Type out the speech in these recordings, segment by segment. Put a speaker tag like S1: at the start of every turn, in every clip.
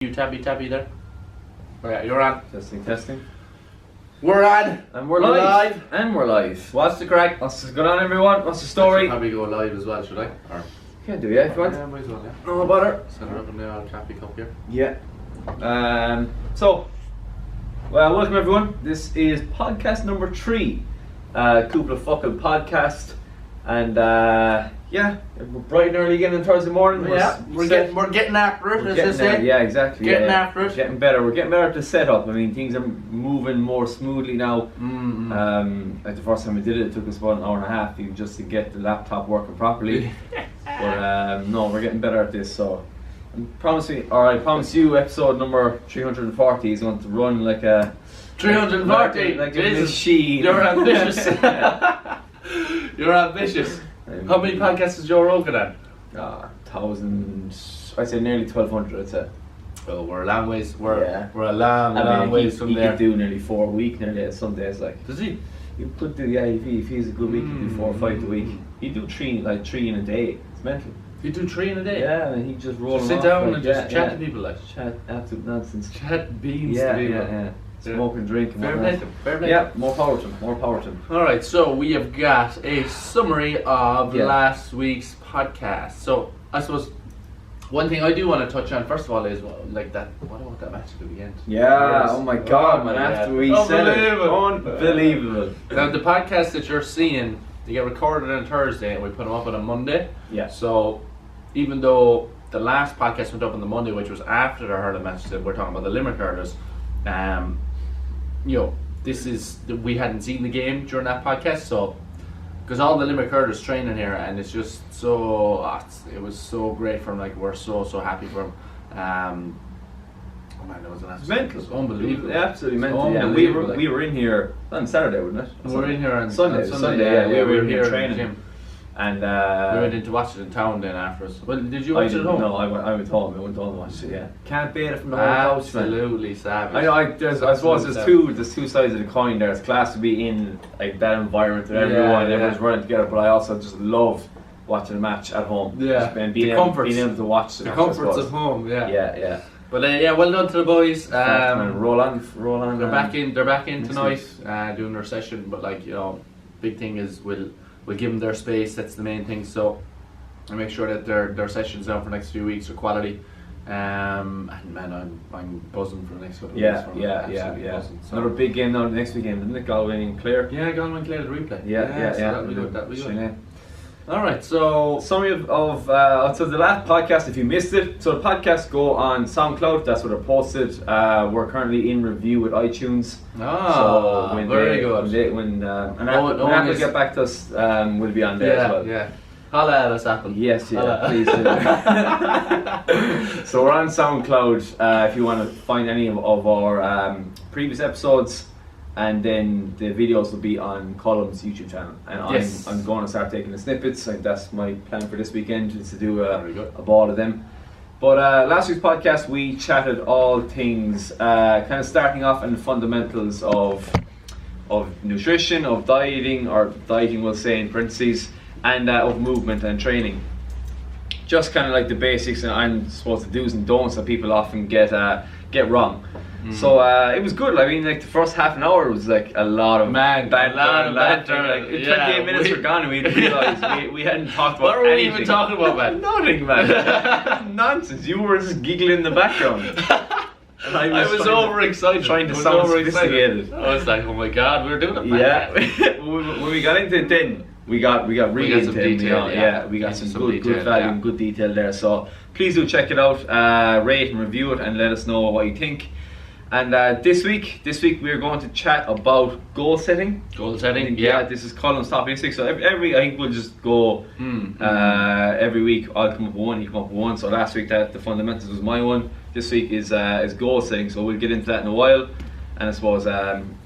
S1: You tappy there. Oh yeah, you're on.
S2: Testing.
S1: We're on.
S2: And we're live. And we're live.
S1: What's the crack?
S2: What's going on, everyone? What's the story?
S1: I should probably go live as well, should I? Or
S2: Can do, yeah, if you want.
S1: yeah, might as well, yeah.
S2: No bother.
S1: Set it up in the old tappy cup here.
S2: Yeah. Welcome everyone. This is podcast number 3, Cúpla Focal Podcast, and we're bright and early again on Thursday morning.
S1: Yeah, we're getting after it, as they say.
S2: Yeah, exactly.
S1: Getting after it.
S2: Getting better. We're getting better at the setup. I mean, things are moving more smoothly now. Like the first time we did it, it took us about an hour and a half just to get the laptop working properly. But no, we're getting better at this. So I promise you, episode number 340 is going to run like a
S1: 340.
S2: like a machine.
S1: You're ambitious. You're ambitious. How many podcasts is Joe Rogan on?
S2: 1,000. I'd say nearly 1,200. I'd say.
S1: Oh, we're a long ways. We're a long ways from there.
S2: He could do nearly 4 a week nearly some days. Like,
S1: does he?
S2: You could do, yeah. If he's a good week, he'd do 4 or 5 a week. He'd do three in a day. It's mental.
S1: You do 3 in a day?
S2: Yeah, and he just roll.
S1: Sit down and just chat to people, like
S2: chat absolute nonsense.
S1: Chat beans to people.
S2: Yeah. Smoke and drink and
S1: Fair play.
S2: Yeah, more power to him.
S1: Alright, so we have got a summary of last week's podcast. So I suppose one thing I do want to touch on first of all is like that. What about that match at the weekend?
S2: Yeah. Oh my god, man! After we said it, unbelievable.
S1: Now the podcast that you're seeing, they get recorded on Thursday and we put them up on a Monday.
S2: Yeah.
S1: So even though the last podcast went up on the Monday, which was after the hurling match that we're talking about, the Limerick hurlers, we hadn't seen the game during that podcast, so because all the Limerick hurlers training here, and it's just so it was so great for him. Like, we're so happy for him. Oh man, that was an absolute, it was unbelievable.
S2: Absolutely mental. Yeah, we were in here on Saturday, wasn't it?
S1: We were in here on
S2: Sunday. Yeah, we were here training.
S1: Gym.
S2: And
S1: we went in to watch it in town then afterwards. Well, did you watch it at home?
S2: No, I went home. I went home and watched it. Yeah, can't beat it from the whole couch, man.
S1: Absolutely savage.
S2: I suppose there's two sides of the coin there. It's class to be in like that environment with everyone's running together. But I also just love watching a match at home.
S1: Yeah,
S2: being able to watch the
S1: comforts of home.
S2: Yeah.
S1: But well done to the boys.
S2: Roll on.
S1: They're back in tonight, doing their session. But big thing is we'll give them their space. That's the main thing. So I make sure that their sessions now for the next few weeks are quality. And man, I'm buzzing for the next couple of weeks.
S2: Yeah.
S1: Buzzing, so.
S2: Another big game now the next weekend, isn't it? Galway and Clare.
S1: Yeah, Galway and Clare, the replay.
S2: Yeah.
S1: So that'll be good. Alright, so
S2: summary of so the last podcast, if you missed it, so the podcasts go on SoundCloud, that's where they're posted. We're currently in review with iTunes.
S1: So very good.
S2: When Apple get back to us, we'll be on there as well.
S1: Yeah. Holla at us, Apple.
S2: Yes, please do. So we're on SoundCloud if you want to find any of our previous episodes. And then the videos will be on Colm's YouTube channel, and I'm going to start taking the snippets. Like, that's my plan for this weekend, is to do a ball of them. But last week's podcast we chatted all things, kind of starting off in the fundamentals of nutrition, of dieting we'll say in parentheses, and of movement and training. Just kind of like the basics, and I'm supposed to do's and don'ts that people often get wrong. So it was good. I mean, like the first half an hour was like a lot of banter. Like 28 minutes were gone, and we realised we hadn't talked about
S1: anything. What were we even talking about, man?
S2: Nothing, man. Nonsense. You were just giggling in the background. And I was
S1: overexcited,
S2: trying to sound sophisticated.
S1: I was like, oh my god, we were doing it.
S2: Yeah. When we got into it, then we got really into
S1: some detail.
S2: We got some good value and good detail there. So please do check it out, rate and review it, and let us know what you think. And this week we are going to chat about goal setting. This is Colm's topic this week. So every I think we'll just go every week. I'll come up with one, you come up with one. So last week the fundamentals was my one. This week is goal setting. So we'll get into that in a while, and I suppose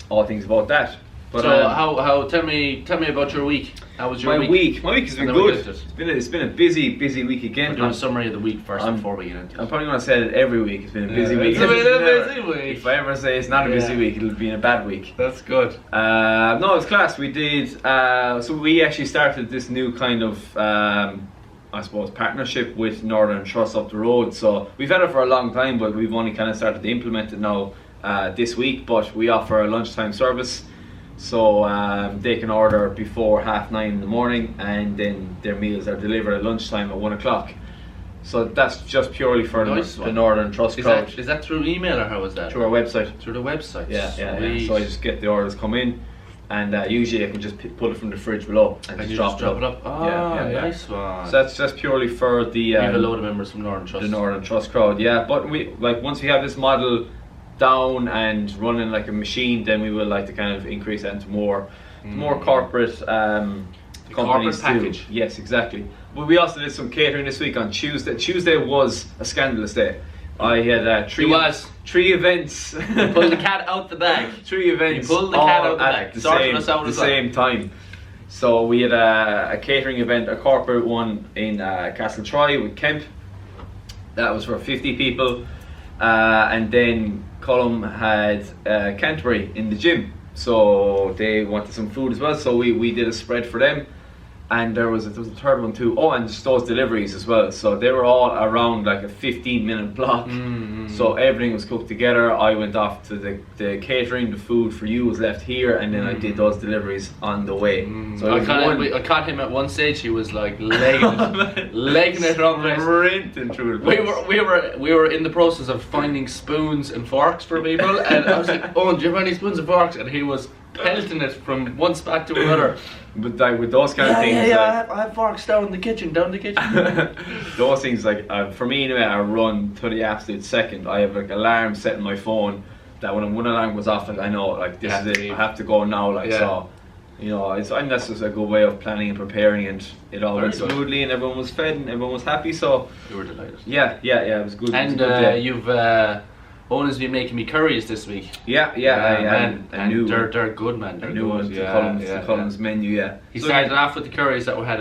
S2: all things about that. But,
S1: so how tell me about your week. How was your
S2: week? My week has been good. It's been a busy week again.
S1: We're doing a summary of the week first before we get into it.
S2: I'm probably going to say it every week. It's been a busy week.
S1: It's been a busy week.
S2: If I ever say it's not a busy week, it'll be a bad week.
S1: That's good.
S2: No, it's class. We did. So we actually started this new kind of I suppose, partnership with Northern Trust up the road. So we've had it for a long time, but we've only kind of started to implement it now this week. But we offer a lunchtime service, so they can order before 9:30 in the morning, and then their meals are delivered at lunchtime at 1 o'clock. So that's just purely for the Northern Trust crowd.
S1: Is that through email or how is that?
S2: Through our website.
S1: Through the website.
S2: Yeah. So I just get the orders come in, and usually I can just pull it from the fridge below and just drop it up.
S1: Oh, nice one.
S2: So that's just purely for the.
S1: We have a load of members from Northern Trust.
S2: The Northern Trust crowd, yeah. But we once we have this model down and running like a machine, then we will like to kind of increase that into more corporate companies
S1: package.
S2: too. Yes, exactly. But we also did some catering this week on Tuesday. Tuesday was a scandalous day. I had three events.
S1: You pulled the cat out the bag.
S2: 3 events.
S1: You pulled the cat out the bag.
S2: At the same time. So we had a catering event, a corporate one in Castletroy with Kemp. That was for 50 people. And then Colm had Canterbury in the gym. So they wanted some food as well. So we did a spread for them. And there was a third one too. Oh, and just those deliveries as well. So they were all around like a 15-minute block. So everything was cooked together. I went off to the catering. The food for you was left here, and then I did those deliveries on the way. So
S1: I caught him at one stage. He was like legging it around the place.
S2: Sprinting through the place.
S1: We were in the process of finding spoons and forks for people, and I was like, "Oh, do you have any spoons and forks?" And he was pelting it from one spot to another.
S2: But like with those kind of things,
S1: I have forks down the kitchen.
S2: Those things, like for me anyway, I run to the absolute second. I have like alarm set on my phone that when one alarm goes off, like I know like this is it. I have to go now. So you know, I think that's just a good way of planning and preparing, and it all went smoothly, and everyone was fed and everyone was happy. So
S1: you were delighted.
S2: Yeah, it was good.
S1: And you've Owen's been making me curries this week.
S2: I knew
S1: they're good, man. They're good.
S2: The Colm's menu. Yeah.
S1: He started off with the curries that had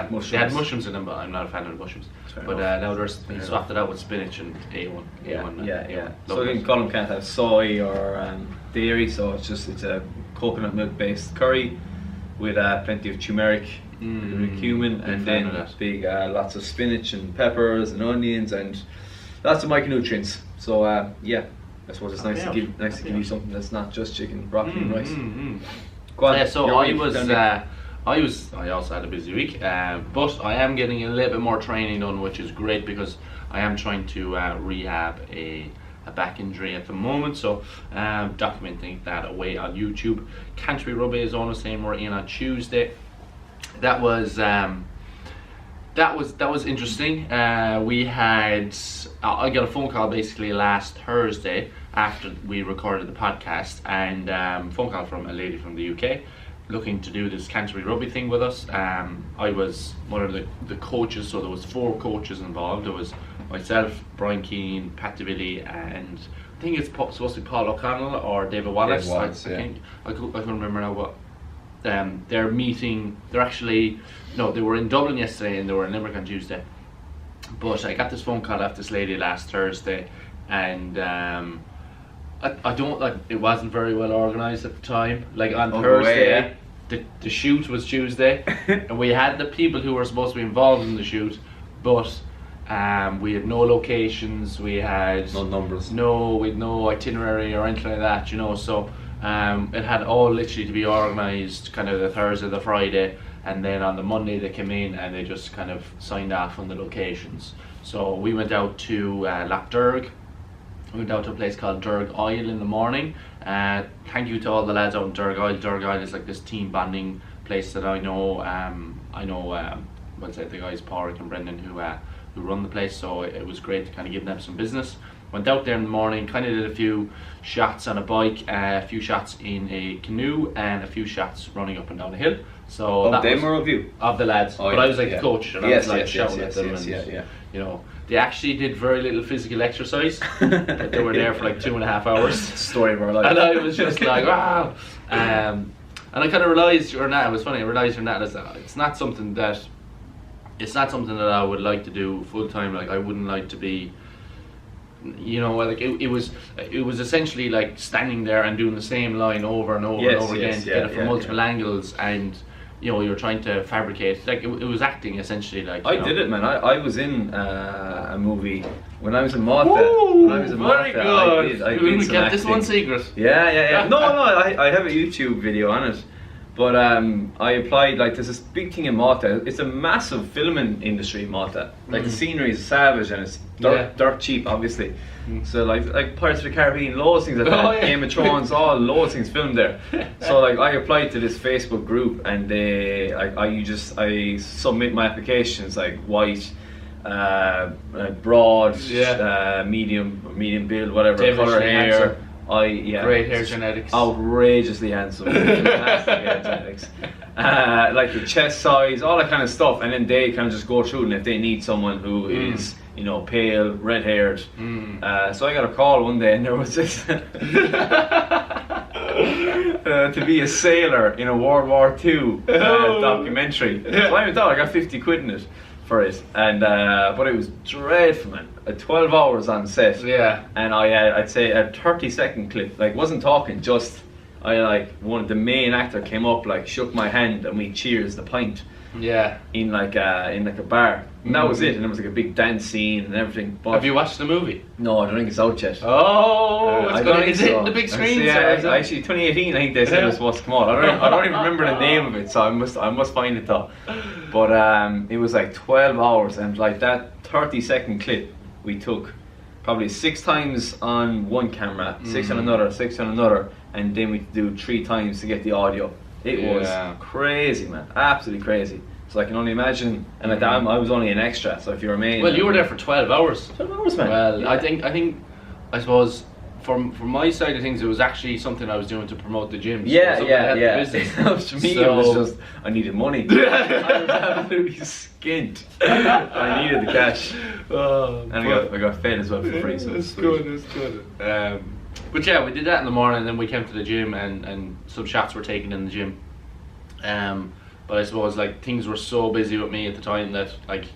S1: mushrooms. They had mushrooms in them, but I'm not a fan of the mushrooms. But now he swapped it out with spinach and A1.
S2: Yeah. So then Colm can't have soy or dairy, so it's a coconut milk based curry with plenty of turmeric, cumin, and then lots of spinach and peppers and onions and lots of micronutrients. So I suppose it's nice to give you something that's not just chicken, broccoli, and rice. Go on.
S1: Yeah, so I also had a busy week, but I am getting a little bit more training done, which is great because I am trying to rehab a back injury at the moment. So documenting that away on YouTube. Canterbury Rugby, as Owen was saying, we're in on Tuesday. That was interesting. I got a phone call basically last Thursday after we recorded the podcast, and phone call from a lady from the UK looking to do this Canterbury Rugby thing with us. I was one of the coaches, so there was 4 coaches involved. There was myself, Brian Keane, Pat DeVilly, and I think it's supposed to be Paul O'Connell or David Wallace. I think I couldn't remember now what. They're meeting. They were in Dublin yesterday and they were in Limerick on Tuesday. But I got this phone call off this lady last Thursday, and I don't like. It wasn't very well organised at the time. Like on Thursday, the shoot was Tuesday, and we had the people who were supposed to be involved in the shoot, but we had no locations. We had
S2: no numbers.
S1: We had no itinerary or anything like that. So. It had all literally to be organised kind of the Thursday, the Friday, and then on the Monday they came in and they just kind of signed off on the locations. So we went out to Lapderg. We went out to a place called Derg Isle in the morning. Thank you to all the lads out in Derg Isle. Derg Isle is like this team bonding place that I know. The guys Pádraig and Brendan who run the place. So it was great to kind of give them some business. Went out there in the morning, kind of did a few shots on a bike, a few shots in a canoe, and a few shots running up and down a hill. So
S2: of them or of you?
S1: Of the lads. But I was like the coach, and I was like shouting at them. You know, they actually did very little physical exercise, but they were there for like 2.5 hours.
S2: Story of our life.
S1: And I was just like, wow. And I kind of realised during that, it was funny, it's not something that I would like to do full time. Like I wouldn't like to be. Like it was essentially like standing there and doing the same line over and over and over again to get it from multiple angles, and you know, you're trying to fabricate, like it was acting essentially. Like
S2: I did it, man. I was in a movie when I was in Malta. When I was in Malta,
S1: very good.
S2: I did
S1: We
S2: some
S1: get this
S2: acting.
S1: one secret.
S2: Yeah. No, I have a YouTube video on it. But I applied, like, there's this big thing in Malta. It's a massive filming industry in Malta. Like, the scenery is savage and it's dirt cheap, obviously. So, like Pirates of the Caribbean, loads of things like that. Game of Thrones, loads of things filmed there. So, like, I applied to this Facebook group and I submit my applications, like, white, broad, medium build, whatever, colour hair.
S1: Handsome.
S2: Great
S1: hair genetics.
S2: Outrageously handsome. Fantastic hair genetics. Like the chest size, all that kind of stuff, and then they kind of just go through, and if they need someone who is, you know, pale, red haired. So I got a call one day, and there was this to be a sailor in a World War II documentary. So I thought I got 50 quid in it for it, and but it was dreadful, man. 12 hours on set, and I'd say a 30-second clip, like, wasn't talking, just the main actor came up, like, shook my hand, and we cheers the pint in like a bar, and that was it. And there was like a big dance scene and everything. But
S1: have you watched the movie?
S2: No, I don't think it's out yet.
S1: Is it in the big screen?
S2: Actually 2018 I think they said it was supposed to come out. I don't even remember the name of it, so I must find it though. But it was like 12 hours, and like that 30-second clip we took probably 6 times on one camera, 6 on another, and then we do 3 times to get the audio. It was crazy, man, absolutely crazy. So I can only imagine, and at that time I was only an extra, so if you remain...
S1: Well, you were there for 12 hours.
S2: 12 hours, man.
S1: Well, I suppose from my side of things, it was actually something I was doing to promote the gym.
S2: The
S1: business.
S2: To me, it was just, I needed money. I was absolutely skint. I needed the cash. And I got fed as well for free, so it's
S1: good. But yeah, we did that in the morning, and then we came to the gym, and some shots were taken in the gym. But I suppose, like, things were so busy with me at the time that, like,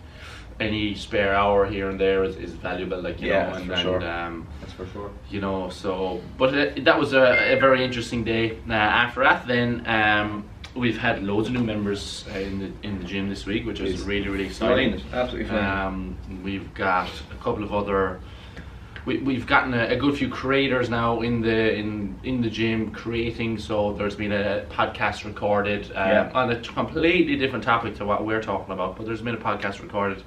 S1: any spare hour here and there is valuable, like, you know, and
S2: that's for sure.
S1: You know, so, but that was a very interesting day. After that, then we've had loads of new members in the gym this week, which is really exciting.
S2: Absolutely fine.
S1: We've got a couple of other. We've gotten a good few creators now in the gym creating. So there's been a podcast recorded on a completely different topic to what we're talking about. But there's been a podcast recorded.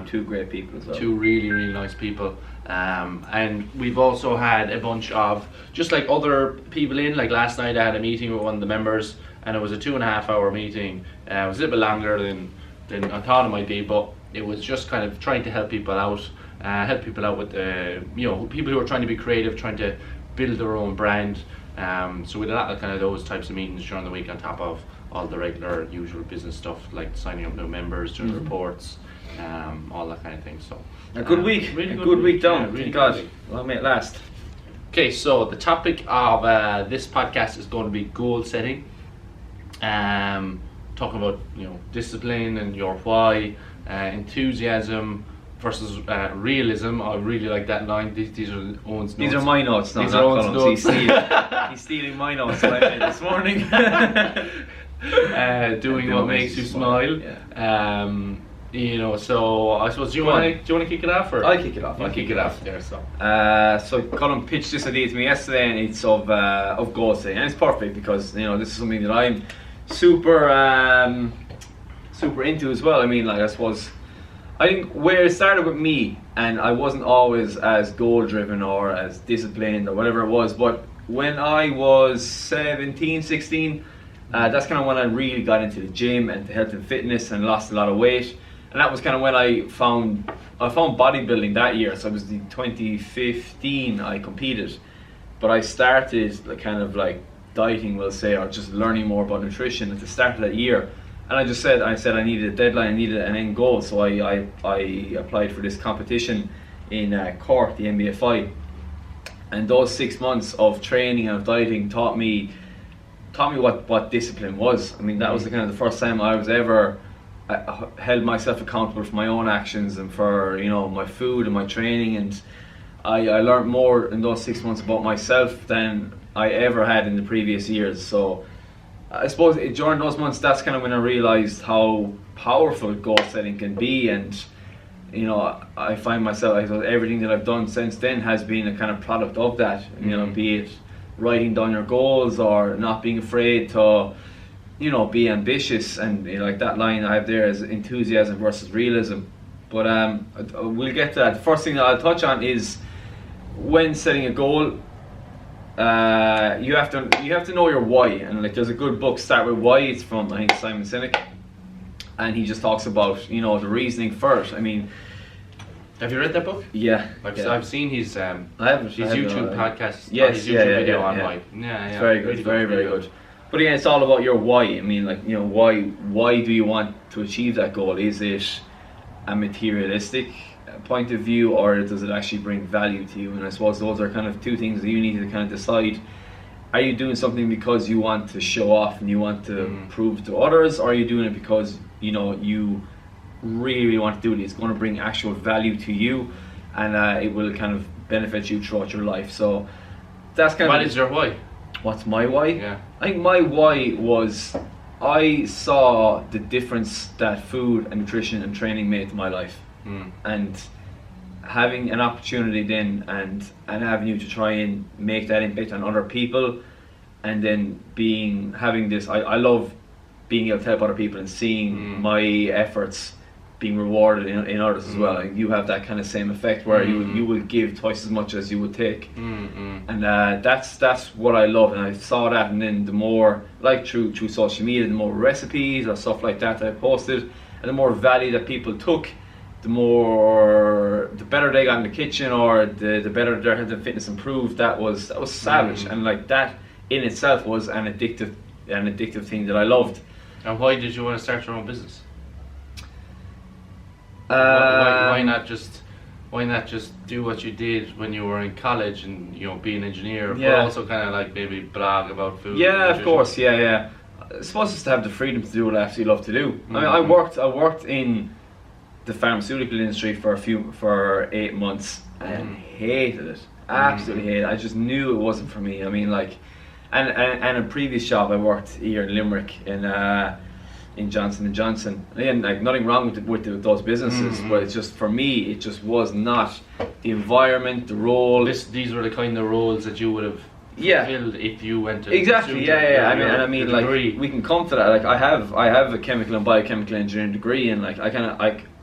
S2: Two great people as well.
S1: 2 really nice people. And we've also had a bunch of just like other people in. Like last night I had a meeting with one of the members, and it was a 2.5 hour meeting. It was a little bit longer than I thought it might be, but it was just kind of trying to help people out. With people who are trying to be creative, trying to build their own brand. So we did a lot of kind of those types of meetings during the week, on top of all the regular usual business stuff like signing up new members, doing reports, all that kind of thing. So
S2: a good week,
S1: really
S2: good week down.
S1: Yeah, really
S2: God,
S1: good week.
S2: well, may it last.
S1: Okay, so the topic of this podcast is going to be goal setting. Talking about, you know, discipline and your why, enthusiasm versus realism. I really like that line. These are Owen's notes.
S2: These are my notes.
S1: These are Owen's notes.
S2: He's stealing my notes that I made this morning.
S1: Doing what makes you smile.
S2: Yeah.
S1: You know, so I suppose, do you want to kick it off? Or?
S2: I'll kick it off.
S1: I'll kick it off there. So
S2: Colm pitched this idea to me yesterday, and it's of goal setting, and it's perfect because, you know, this is something that I'm super into as well. I mean, like, I suppose, I think where it started with me, and I wasn't always as goal driven or as disciplined or whatever it was, but when I was 17, 16, that's kind of when I really got into the gym and to health and fitness and lost a lot of weight. And that was kind of when I found bodybuilding that year. So it was the 2015 I competed, but I started kind of like dieting, we'll say, or just learning more about nutrition at the start of that year. And I said I needed a deadline, I needed an end goal. So I applied for this competition in Cork, the NBFI. And those 6 months of training and of dieting taught me what discipline was. I mean, that was the kind of the first time I was ever held myself accountable for my own actions and for, you know, my food and my training. And I learned more in those 6 months about myself than I ever had in the previous years. So I suppose during those months, that's kind of when I realised how powerful goal setting can be, and you know, I find myself, everything that I've done since then has been a kind of product of that. You know, be it writing down your goals or not being afraid to, you know, be ambitious, and you know, like that line I have there is enthusiasm versus realism. But we'll get to that. The first thing that I'll touch on is when setting a goal, you have to know your why, and like there's a good book, Start With Why. It's from, I think, Simon Sinek, and he just talks about, you know, the reasoning first. I mean,
S1: have you read that book?
S2: Yeah,
S1: I've seen his
S2: YouTube
S1: podcast.
S2: Yes,
S1: his YouTube video on why. Yeah,
S2: it's very good. It's very good. But again, it's all about your why. I mean, like, you know, why do you want to achieve that goal? Is it a materialistic point of view, or does it actually bring value to you? And I suppose those are kind of two things that you need to kind of decide. Are you doing something because you want to show off and you want to prove to others, or are you doing it because, you know, you really want to do it? It's going to bring actual value to you, and it will kind of benefit you throughout your life. So that's kind of...
S1: What is your why?
S2: What's my why?
S1: Yeah.
S2: I think my why was, I saw the difference that food and nutrition and training made to my life. And having an opportunity then and an avenue to try and make that impact on other people, and then having this, I love being able to help other people and seeing my efforts being rewarded in others as well. Like, you have that kind of same effect where you will give twice as much as you would take, and that's what I love. And I saw that, and then the more, like through social media, the more recipes or stuff like that I posted, and the more value that people took, the better they got in the kitchen, or the better their health and fitness improved. That was savage, and like that in itself was an addictive thing that I loved.
S1: And why did you want to start your own business? Why not just do what you did when you were in college and, you know, be an engineer, but also kind of like maybe blog about food?
S2: Yeah, of course. Yeah. I suppose just to have the freedom to do what I actually love to do. I mean, I worked in the pharmaceutical industry for 8 months and hated it. Absolutely hated it. I just knew it wasn't for me. I mean, like, and a previous job I worked here in Limerick in Johnson & Johnson. Again, like, nothing wrong with those businesses, but it's just, for me, it just was not the environment, the role.
S1: These were the kind of roles that you would have filled if you went to
S2: exactly. I mean, like, we can come to that. Like, I have a chemical and biochemical engineering degree, and like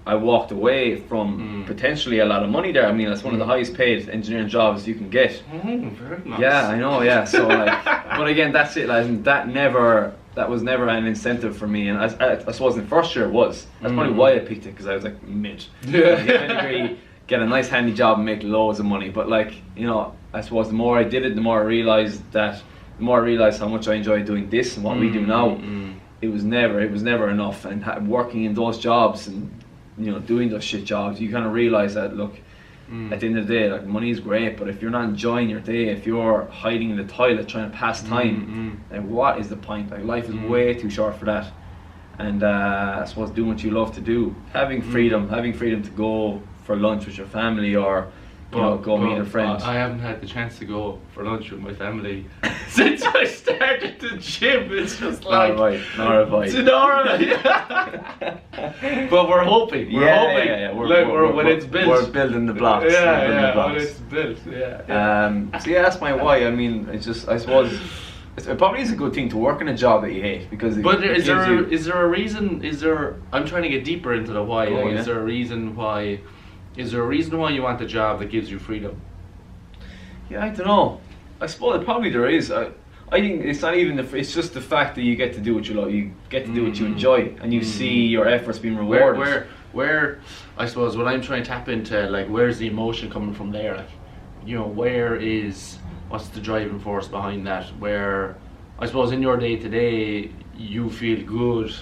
S2: I walked away from potentially a lot of money there. I mean, that's one of the highest paid engineering jobs you can get.
S1: Very nice.
S2: Yeah, I know. Yeah, so like, but again, that's it. Like, that was never an incentive for me, and I suppose in the first year it was. That's probably why I picked it, because I was like, mid. Get a degree, get a nice handy job, and make loads of money. But like, you know, I suppose the more I did it, the more I realized how much I enjoyed doing this and what we do now. It was never enough, and working in those jobs and, you know, doing those shit jobs, you kind of realize that, look, at the end of the day, like, money is great, but if you're not enjoying your day, if you're hiding in the toilet trying to pass time, then what is the point? Like, life is way too short for that. And I suppose doing what you love to do, having freedom to go for lunch with your family, or go meet a friend.
S1: I haven't had the chance to go for lunch with my family since I started the gym. It's just like
S2: nor have I.
S1: But we're hoping. When it's built,
S2: we're building the blocks.
S1: When it's built.
S2: So that's my why. I mean, it's just, I suppose, it probably is a good thing to work in a job that you hate, because
S1: is there a reason? I'm trying to get deeper into the why. Is there a reason why? Is there a reason why you want a job that gives you freedom?
S2: Yeah, I don't know. I suppose probably there is. I think it's not even it's just the fact that you get to do what you love. You get to do what you enjoy, and you see your efforts being rewarded.
S1: Where I suppose what I'm trying to tap into, like, where's the emotion coming from there? Like, you know, what's the driving force behind that? Where, I suppose, in your day to day, you feel good.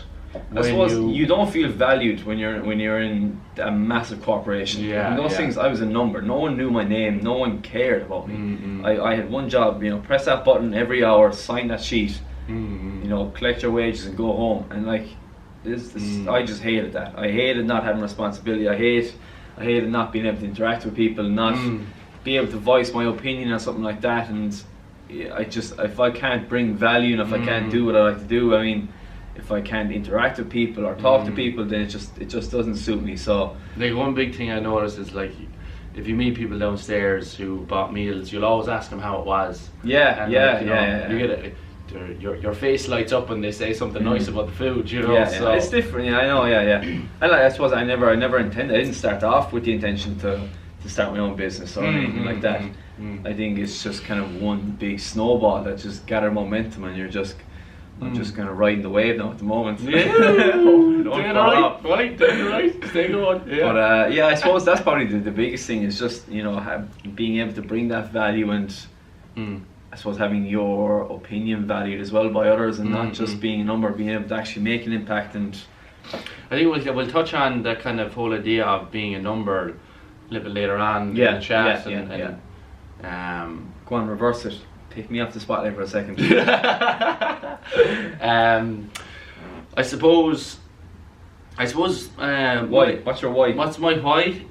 S2: I suppose you don't feel valued when you're in a massive corporation. Those things, I was a number. No one knew my name. No one cared about me. I had one job, you know, press that button every hour, sign that sheet, you know, collect your wages and go home. And like, I just hated that. I hated not having responsibility. I hated not being able to interact with people, not be able to voice my opinion or something like that. And if I can't bring value and if I can't do what I like to do, I mean, if I can't interact with people or talk to people, then it just doesn't suit me. So
S1: like one big thing I noticed is like, if you meet people downstairs who bought meals, you'll always ask them how it was.
S2: Yeah.
S1: You get your face lights up when they say something nice about the food, you know.
S2: Yeah,
S1: so
S2: it's different. Yeah, I know. Yeah. And like, I suppose I never intended. I didn't start off with the intention to start my own business or anything like that. I think it's just kind of one big snowball that just gathered momentum, and you're just. I'm just kind of riding the wave now at the moment.
S1: Yeah, doing right, stay going. Yeah.
S2: But I suppose that's probably the biggest thing is just, you know, being able to bring that value and I suppose having your opinion valued as well by others and not just being a number, being able to actually make an impact. And
S1: I think we'll touch on that kind of whole idea of being a number a little bit later on in the chat.
S2: Go on, reverse it. Take me off the spotlight for a second.
S1: I suppose.
S2: Why? What's your why?
S1: What's my why?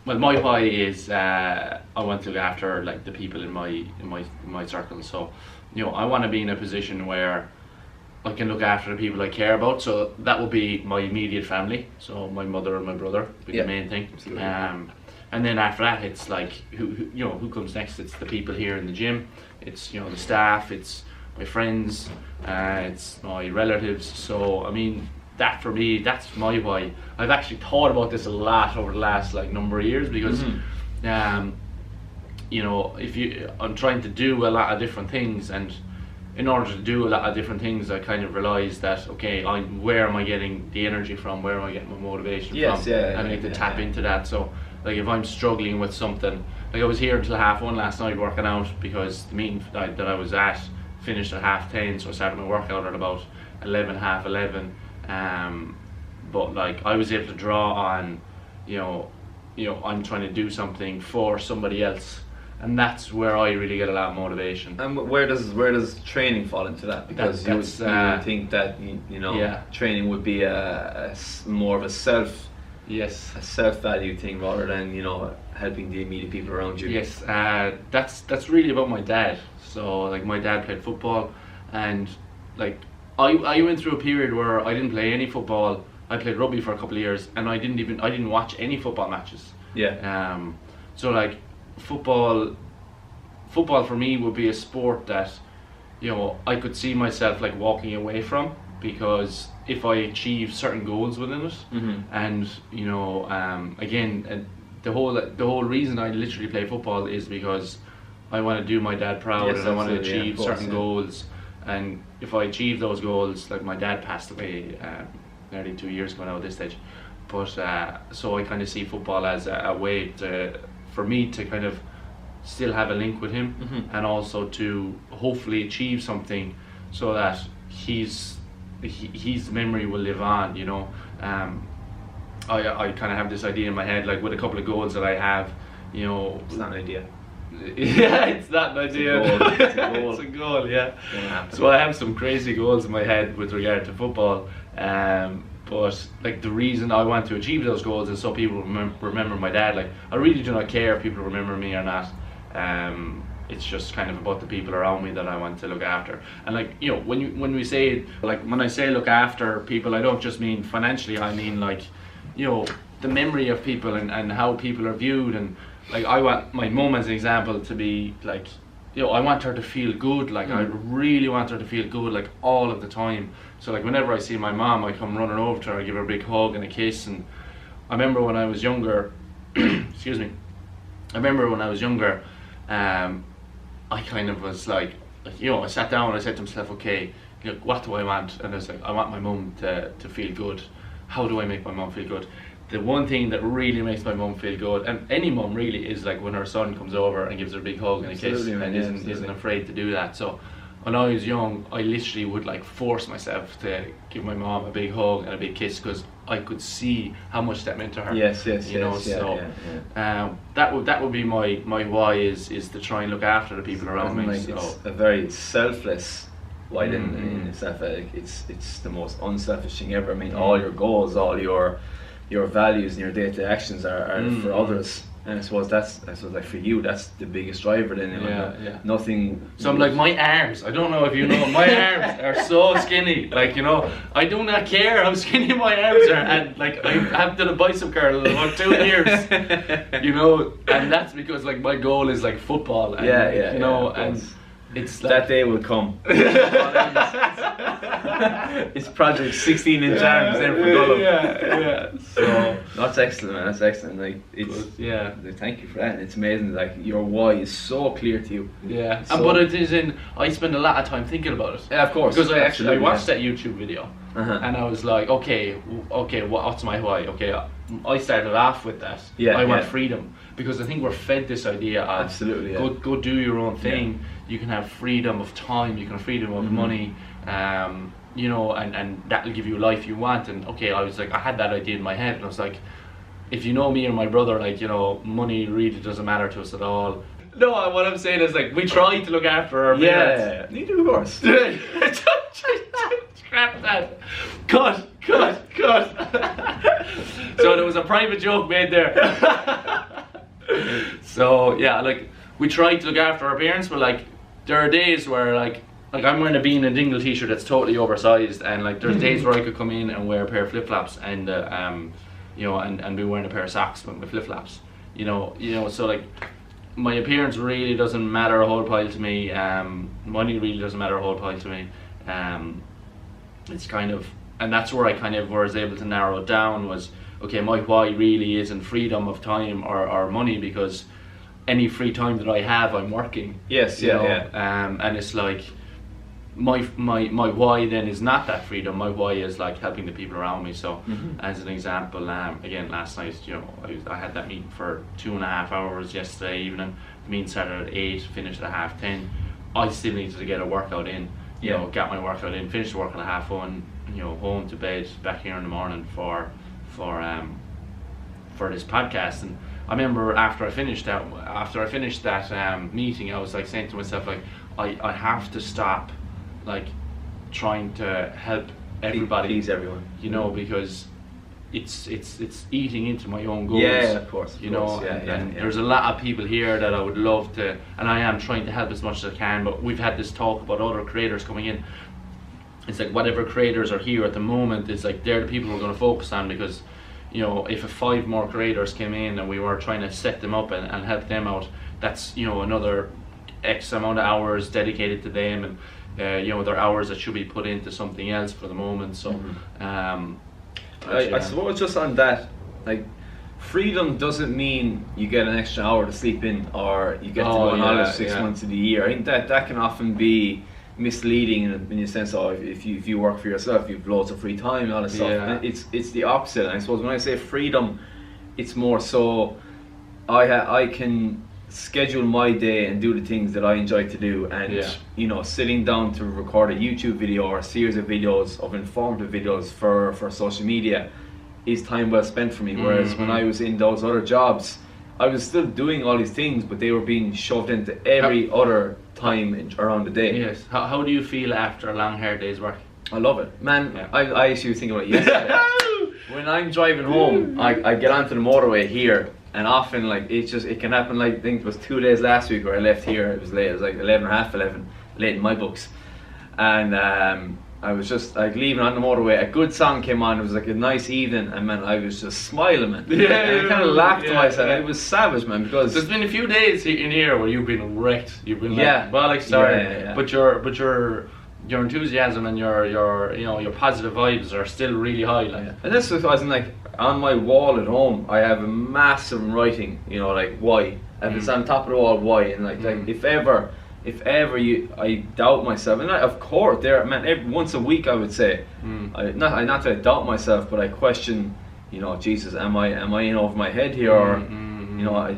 S1: Well, my why is I want to look after like the people in my circle. So, you know, I want to be in a position where I can look after the people I care about. So that will be my immediate family. So my mother and my brother will be the main thing. And then after that, it's like who comes next? It's the people here in the gym. It's, you know, the staff. It's my friends. It's my relatives. So I mean, that for me, that's my why. I've actually thought about this a lot over the last like number of years because, you know, I'm trying to do a lot of different things, and in order to do a lot of different things, I kind of realised that where am I getting the energy from? Where am I getting my motivation from? And I need to tap into that. So. Like if I'm struggling with something, like I was here until 1:30 last night working out because the meeting that I was at finished at 10:30, so I started my workout at about 11:30. But like I was able to draw on, you know, I'm trying to do something for somebody else, and that's where I really get a lot of motivation.
S2: And where does training fall into that? Because you would think that training would be a more of a self-value thing rather than, you know, helping the immediate people around you.
S1: Yes, that's really about my dad. So like my dad played football, and like I went through a period where I didn't play any football. I played rugby for a couple of years, and I didn't watch any football matches. So like football for me would be a sport that, you know, I could see myself like walking away from, because if I achieve certain goals within it, and you know, again, the whole reason I literally play football is because I want to do my dad proud, and I want to achieve certain goals. And if I achieve those goals, like my dad passed away nearly 2 years ago now at this stage, but so I kind of see football as a way for me to kind of still have a link with him, and also to hopefully achieve something so that his memory will live on, you know. I kind of have this idea in my head, like with a couple of goals that I have, you know.
S2: It's not an idea.
S1: Yeah, it's not an idea.
S2: It's a goal.
S1: It's a goal, yeah. So I have some crazy goals in my head with regard to football, but like the reason I want to achieve those goals is so people remember my dad. Like I really do not care if people remember me or not. It's just kind of about the people around me that I want to look after. And like, you know, when we say, like when I say look after people, I don't just mean financially. I mean like, you know, the memory of people and how people are viewed. And like I want my mum as an example to be like, you know, I want her to feel good. Like I really want her to feel good, like all of the time. So like whenever I see my mom, I come running over to her, I give her a big hug and a kiss. And I remember when I was younger, excuse me, I kind of was like, you know, I sat down and I said to myself, okay, you know, what do I want? And I was like, I want my mum to feel good. How do I make my mum feel good? The one thing that really makes my mum feel good, and any mum really, is like when her son comes over and gives her a big hug and a kiss, and isn't afraid to do that. So when I was young, I literally would like force myself to give my mom a big hug and a big kiss, because I could see how much that meant to her. That would be my why is to try and look after the people around me.
S2: Like, it's a very selfless why in itself. It's the most unselfish thing ever. I mean, all your goals, all your values and your day-to-day actions are for others. And I suppose like for you, that's the biggest driver then. Nothing.
S1: So I'm like, my arms, I don't know if you know, my arms are so skinny. Like, I do not care how skinny my arms are. And like, I have done a bicep curl in about 2 years. And that's because like my goal is like football. And, and it's like,
S2: that day will come. It's project 16-inch arms there for Colm. So that's excellent, man. That's excellent. Like thank you for that. It's amazing. Like your why is so clear to you.
S1: Yeah. But it is I spend a lot of time thinking about it.
S2: Yeah, of course.
S1: Because I watched that YouTube video, and I was like, okay, what's my why? Okay, I started off with that. I want freedom, because I think we're fed this idea of go do your own thing. You can have freedom of time, you can have freedom of money, and that'll give you a life you want. And I was like, I had that idea in my head, and I was like, if you know me and my brother, like, money really doesn't matter to us at all. No, what I'm saying is, like, we try to look after our parents.
S2: You do, of course.
S1: Scrap that. Cut. So there was a private joke made there. So like, we try to look after our parents, but like, there are days where like I'm wearing a Bean and Dingle t-shirt that's totally oversized, and like there's days where I could come in and wear a pair of flip-flops and and be wearing a pair of socks with flip-flops. So like, my appearance really doesn't matter a whole pile to me. Money really doesn't matter a whole pile to me. It's kind of, and that's where I kind of was able to narrow it down, was my why really isn't freedom of time or money, because any free time that I have, I'm working. And it's like, my why then is not that freedom. My why is like helping the people around me. So as an example, again, last night, I had that meeting for 2.5 hours yesterday evening. The meeting started at 8, finished at 10:30. I still needed to get a workout in. Get my workout in, finish the work at 1:30. Home to bed, back here in the morning for this podcast. And I remember after I finished that meeting, I was like saying to myself, like, I have to stop like trying to help everybody,
S2: please everyone,
S1: because it's eating into my own goals.
S2: Of course.
S1: There's a lot of people here that I would love to, and I am trying to help as much as I can. But we've had this talk about other creators coming in. It's like, whatever creators are here at the moment, it's like they're the people we're going to focus on, because if 5 more creators came in and we were trying to set them up and help them out, that's another X amount of hours dedicated to them, and there are hours that should be put into something else for the moment. So
S2: I suppose just on that, like, freedom doesn't mean you get an extra hour to sleep in, or you get to go on holiday 6 months of the year. I think that can often be misleading in the sense of, if you work for yourself, you've loads of free time and all this stuff. It's the opposite. And I suppose when I say freedom, it's more so I can schedule my day and do the things that I enjoy to do, and sitting down to record a YouTube video or a series of videos, of informative videos for social media, is time well spent for me. Whereas when I was in those other jobs, I was still doing all these things, but they were being shoved into every other time around the day.
S1: Yes. How do you feel after a long hard day's work?
S2: I love it, man. I actually was thinking about it yesterday. When I'm driving home, I get onto the motorway here, and often like it can happen. Like, I think it was 2 days last week where I left here. It was late. It was like 11:30, late in my books, and I was just like leaving on the motorway. A good song came on. It was like a nice evening, and man, I was just smiling, man. And I kind of laughed to myself. It was savage, man, because
S1: there's been a few days in here where you've been wrecked. You've been like, but your enthusiasm and your positive vibes are still really high. Like.
S2: And this was, I was like, on my wall at home, I have a massive writing. Like, why? And it's on top of the wall, why? And like if ever I doubt myself, and of course once a week I would say, not that I doubt myself, but I question, Jesus, am I in over my head here, or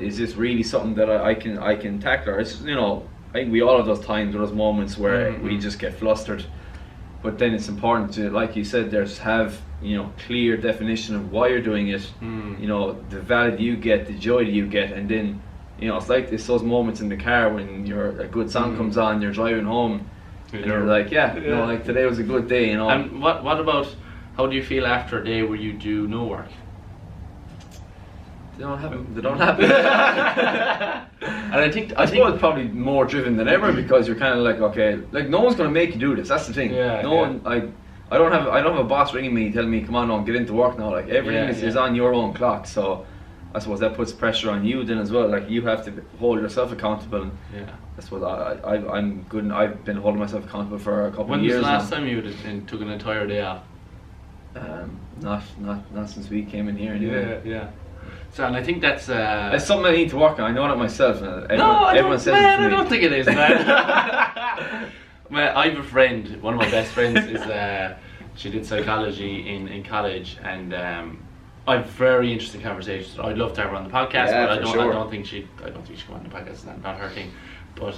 S2: is this really something that I can tackle? Or it's I think we all have those times, those moments where we just get flustered. But then it's important to, like you said, have clear definition of why you're doing it. The value you get, the joy that you get, and then. It's like those moments in the car when a good song comes on, you're driving home, and you're like, like today was a good day,
S1: And what about, how do you feel after a day where you do no work?
S2: They don't happen.
S1: And I think
S2: it's probably more driven than ever because you're kind of like, okay, like no one's gonna make you do this. That's the thing. One. I don't have a boss ringing me telling me, come on, no, get into work now. Like everything is on your own clock. So I suppose that puts pressure on you then as well. Like you have to hold yourself accountable. And I suppose I'm good. And I've been holding myself accountable for a couple of years.
S1: When was the last time you took an entire day off?
S2: Not since we came in here anyway.
S1: Yeah. So, and I think that's
S2: something I need to work on. I know that myself. Everyone says it to me.
S1: I don't think it is, man. Well, I have a friend. One of my best friends is. She did psychology in college, and I have very interesting conversations. I'd love to have her on the podcast, but I don't think she'd come on the podcast. It's not her thing. But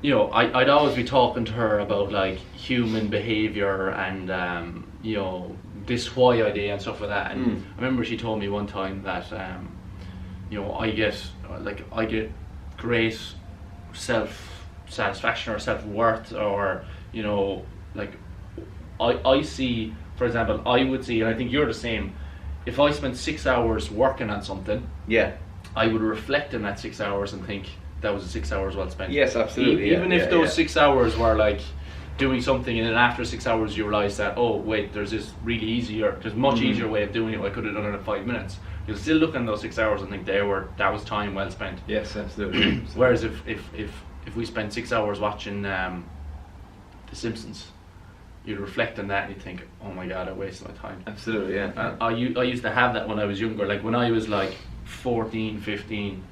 S1: you know, I'd always be talking to her about like human behaviour and you know, this why idea and stuff like that. And I remember she told me one time that you know, I get great self-satisfaction or self-worth, or you know, like I see, for example, I would see, and I think you're the same, if I spent 6 hours working on something, I would reflect on that 6 hours and think that was 6 hours well spent.
S2: Yes, absolutely.
S1: Even if those 6 hours were like doing something, and then after 6 hours you realise that, oh wait, there's this there's much easier way of doing it. I could have done it in 5 minutes. You'll still look at those 6 hours and think that was time well spent.
S2: Yes, absolutely.
S1: Whereas if we spend 6 hours watching The Simpsons, you'd reflect on that and you'd think, oh my god, I wasted my time.
S2: Absolutely, yeah.
S1: I used to have that when I was younger. Like when I was like 14, 15,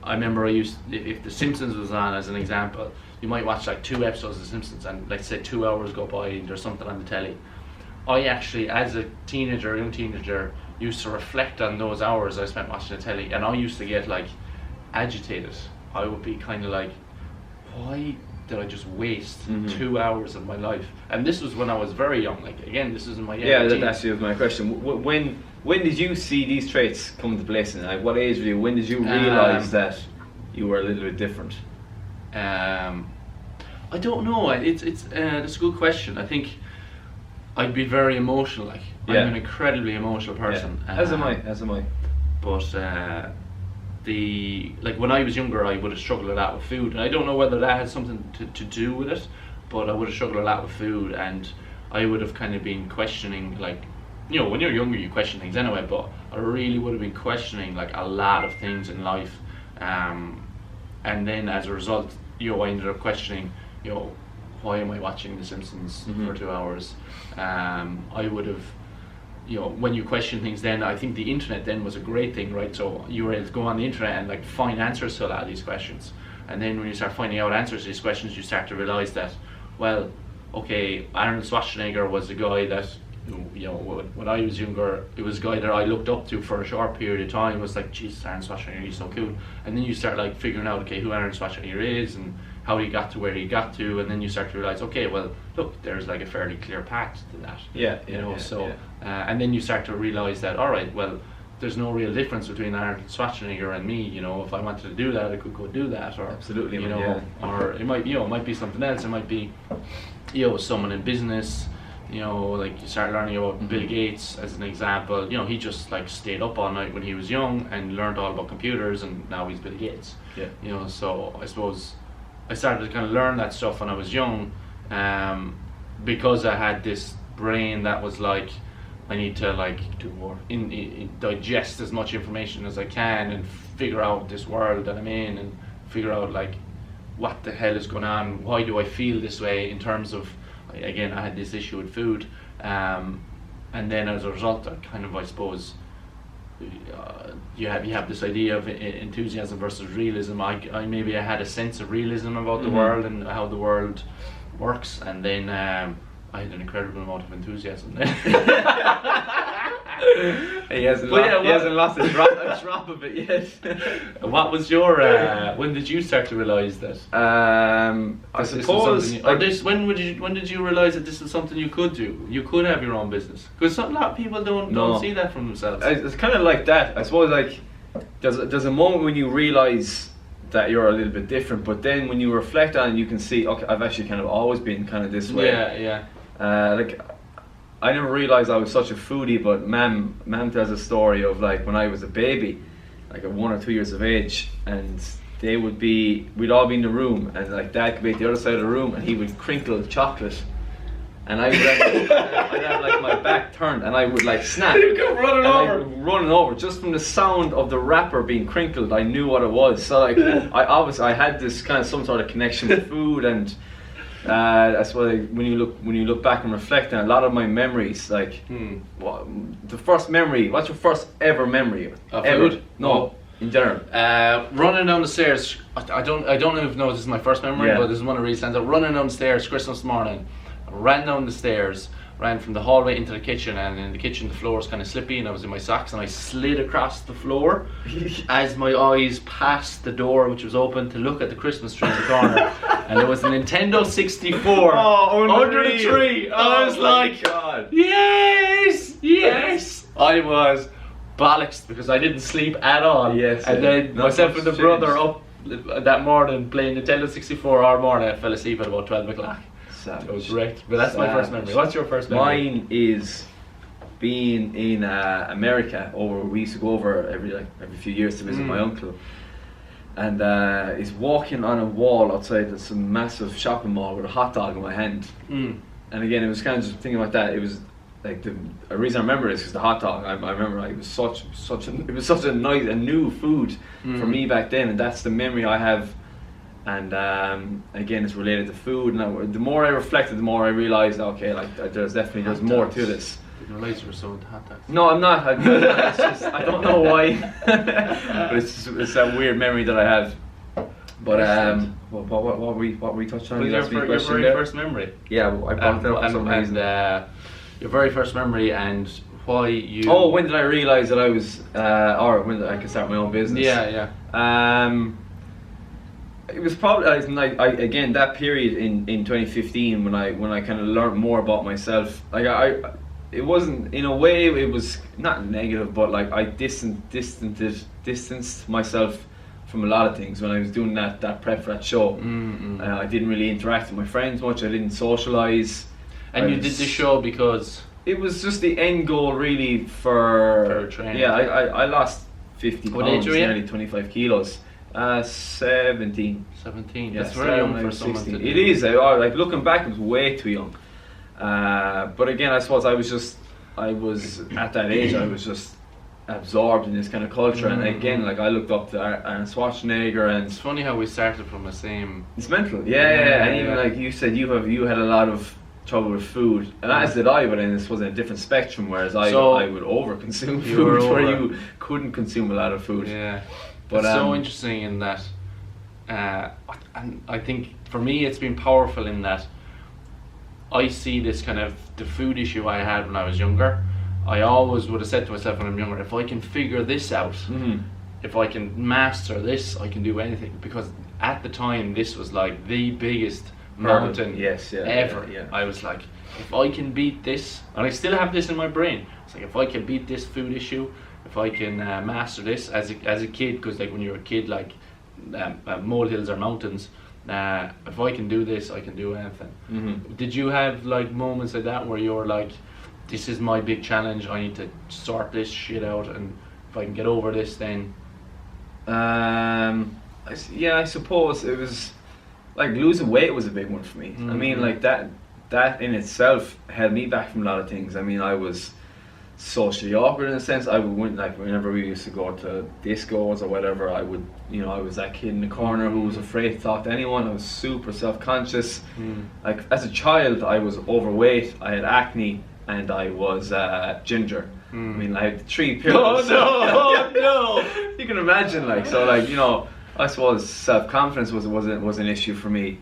S1: I remember if The Simpsons was on as an example, you might watch like 2 episodes of The Simpsons and let's say 2 hours go by and there's something on the telly. I actually, as a young teenager, used to reflect on those hours I spent watching the telly, and I used to get like agitated. I would be kind of like, why did I just waste 2 hours of my life? And this was when I was very young. Like again, this is in my
S2: that actually was my question. When did you see these traits come into place? And like, what age were you? When did you realise that you were a little bit different?
S1: I don't know. It's a good question. I think I'd be very emotional. Like I'm an incredibly emotional person.
S2: As am I.
S1: But like when I was younger, I would have struggled a lot with food, and I don't know whether that has something to do with it, but I would have struggled a lot with food, and I would have kind of been questioning, like, you know, when you're younger you question things anyway, but I really would have been questioning like a lot of things in life, and then as a result, you know, I ended up questioning, you know, why am I watching The Simpsons for 2 hours? I would have, you know, when you question things, then I think the internet then was a great thing, right? So you were able to go on the internet and like find answers to a lot of these questions, and then when you start finding out answers to these questions, you start to realise that, well, okay, Arnold Schwarzenegger was the guy that, you know, when I was younger, it was a guy that I looked up to for a short period of time. It was like, Jesus, Arnold Schwarzenegger, he's so cool. And then you start like figuring out, okay, who Arnold Schwarzenegger is and how he got to where he got to, and then you start to realise, okay, well, look, there's like a fairly clear path to that. And then you start to realise that, all right, well, there's no real difference between Arnold Schwarzenegger and me. You know, if I wanted to do that, I could go do that, or
S2: absolutely,
S1: you know, or it might, you know, it might be something else. It might be, you know, someone in business. You know, like you start learning about Bill Gates as an example. You know, he just like stayed up all night when he was young and learned all about computers, and now he's Bill Gates.
S2: Yeah.
S1: You know, so I suppose I started to kind of learn that stuff when I was young, because I had this brain that was like, I need to like do more, digest as much information as I can and figure out this world that I'm in and figure out like what the hell is going on, why do I feel this way in terms of, again, I had this issue with food, and then as a result, I suppose, you have this idea of enthusiasm versus realism. I had a sense of realism about the world and how the world works, and then I had an incredible amount of enthusiasm then.
S2: He hasn't lost a drop of it yet.
S1: What was your when did you start to realise that?
S2: I suppose.
S1: When did you realise that this is something you could do? You could have your own business, because a lot of people don't see that from themselves.
S2: It's kind of like that. I suppose like there's a moment when you realise that you're a little bit different, but then when you reflect on it, you can see, okay, I've actually kind of always been kind of this way.
S1: Yeah.
S2: Like I never realised I was such a foodie, but Mam tells a story of like when I was a baby, like at 1 or 2 years of age, and we'd all be in the room, and like Dad could be at the other side of the room, and he would crinkle chocolate, and I'd have like my back turned, and I would like snap.
S1: You come running over
S2: just from the sound of the wrapper being crinkled. I knew what it was. So like I had this kind of some sort of connection with food, and that's why when you look back and reflect on a lot of my memories, like the first memory. What's your first ever memory
S1: of
S2: ever?
S1: food?
S2: No, in general.
S1: Running down the stairs. I don't even know if this is my first memory, but this is one of the reasons. Running down the stairs Christmas morning. I ran down the stairs, ran from the hallway into the kitchen, and in the kitchen the floor was kind of slippy, and I was in my socks, and I slid across the floor as my eyes passed the door, which was open, to look at the Christmas tree in the corner, and there was a Nintendo 64 under the tree. I was like,
S2: God.
S1: yes! I was bollocks because I didn't sleep at all.
S2: Yes,
S1: and then myself and the brother up that morning playing Nintendo 64 all morning. I fell asleep at about 12 o'clock. It was wrecked, but that's my first memory. What's your first memory?
S2: Mine is being in America. We used to go over every few years to visit my uncle, and he's walking on a wall outside some massive shopping mall with a hot dog in my hand. And again, it was kind of just thinking about that. It was like the reason I remember is because the hot dog. I remember it was such a nice, a new food for me back then, and that's the memory I have. And again, it's related to food. And the more I reflected, the more I realised, okay, like there's more to this.
S1: I didn't realise you were so into hot dogs.
S2: No, I'm not. It's just, I don't know why, but it's that weird memory that I have. But what we touched on?
S1: Your very first memory.
S2: Yeah, I brought that up for some reason.
S1: Your very first memory and why you.
S2: Oh, when did I realise that I was, or when I could start my own business?
S1: Yeah.
S2: It was probably again that period in 2015 when I kind of learned more about myself. Like it wasn't, in a way, it was not negative, but like I distanced myself from a lot of things when I was doing that prep for that show. I didn't really interact with my friends much. I didn't socialise.
S1: And you did the show because
S2: it was just the end goal, really, for training. Yeah, I lost 50 pounds, nearly 25 kilos. 17.
S1: 17.
S2: Yeah,
S1: that's very young for
S2: 16.
S1: someone to do.
S2: It is. Like looking back, it was way too young. But again, I suppose I was at that age. I was just absorbed in this kind of culture, and again, like I looked up to Arnold Schwarzenegger, and
S1: it's funny how we started from the same.
S2: It's mental. Yeah. And even like you said, you had a lot of trouble with food, and as did I, but then this was a different spectrum. Whereas I would overconsume food, where you couldn't consume a lot of food.
S1: Yeah. But it's so interesting in that, and I think for me it's been powerful in that I see this kind of the food issue I had when I was younger. I always would have said to myself when I'm younger, if I can figure this out, if I can master this, I can do anything. Because at the time, this was like the biggest mountain ever.
S2: Yeah.
S1: I was like, if I can beat this, and I still have this in my brain. It's like, if I can beat this food issue, if I can master this as a kid, because like when you're a kid, like molehills are mountains. If I can do this, I can do anything. Did you have like moments like that where you're like, this is my big challenge, I need to sort this shit out, and if I can get over this, then
S2: I suppose it was like losing weight was a big one for me. I mean, like that in itself held me back from a lot of things. I mean, I was socially awkward in a sense. I would like whenever we used to go to discos or whatever, I was that kid in the corner who was afraid to talk to anyone. I was super self-conscious. Like as a child, I was overweight, I had acne, and I was ginger. I mean, I had 3 pillars.
S1: Oh no!
S2: You can imagine, like, so, like, I suppose self-confidence was an issue for me.